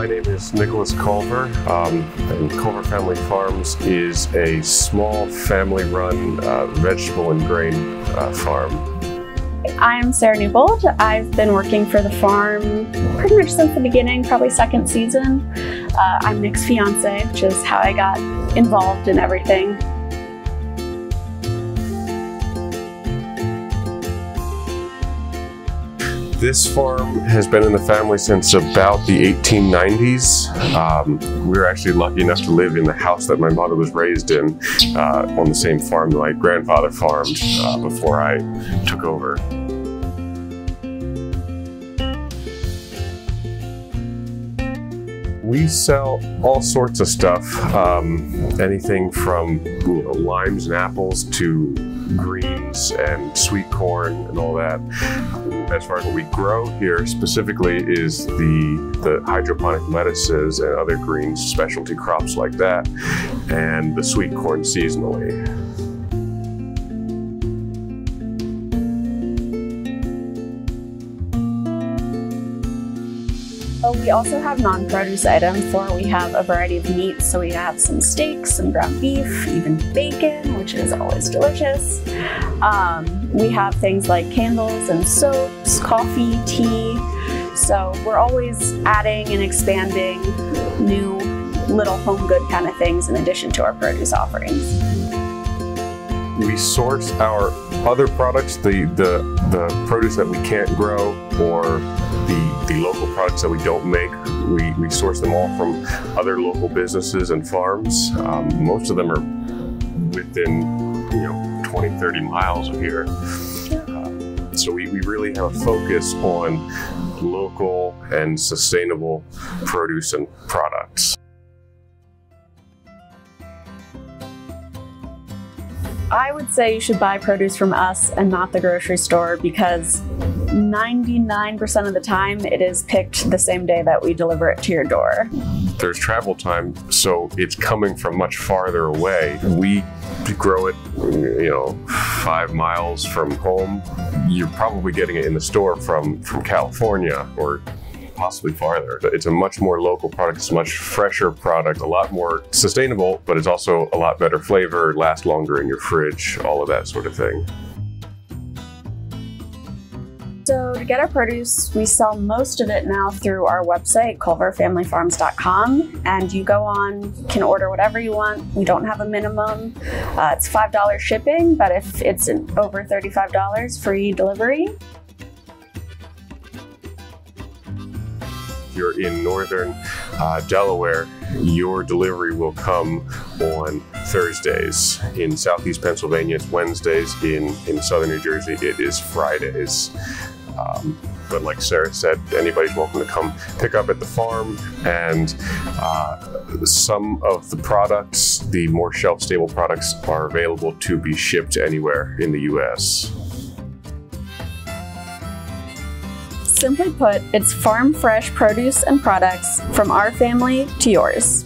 My name is Nicholas Culver, and Culver Family Farms is a small family-run vegetable and grain farm. I'm Sarah Newbold. I've been working for the farm pretty much since the beginning, probably second season. I'm Nick's fiance, which is how I got involved in everything. This farm has been in the family since about the 1890s. We were actually lucky enough to live in the house that my mother was raised in on the same farm that my grandfather farmed before I took over. We sell all sorts of stuff, anything from limes and apples to greens and sweet corn and all that. As far as what we grow here specifically is the hydroponic lettuces and other greens, specialty crops like that, and the sweet corn seasonally. We also have non-produce items where we have a variety of meats. So we have some steaks, some ground beef, even bacon, which is always delicious. We have things like candles and soaps, coffee, tea. So we're always adding and expanding new little home good kind of things in addition to our produce offerings. We source our other products, the produce that we can't grow or the local products that we don't make. We source them all from other local businesses and farms. Most of them are within 20, 30 miles of here. So we really have a focus on local and sustainable produce and products. I would say you should buy produce from us and not the grocery store because 99% of the time it is picked the same day that we deliver it to your door. There's travel time, so it's coming from much farther away. We grow it, 5 miles from home. You're probably getting it in the store from California or possibly farther. It's a much more local product, it's a much fresher product, a lot more sustainable, but it's also a lot better flavor, lasts longer in your fridge, all of that sort of thing. So to get our produce, we sell most of it now through our website, culverfamilyfarms.com, and you go on, can order whatever you want. We don't have a minimum. It's $5 shipping, but if it's over $35, free delivery. If you're in northern Delaware, your delivery will come on Thursdays. In southeast Pennsylvania, it's Wednesdays. In southern New Jersey, it is Fridays. But like Sarah said, anybody's welcome to come pick up at the farm, and some of the products, the more shelf-stable products, are available to be shipped anywhere in the U.S. Simply put, it's farm fresh produce and products from our family to yours.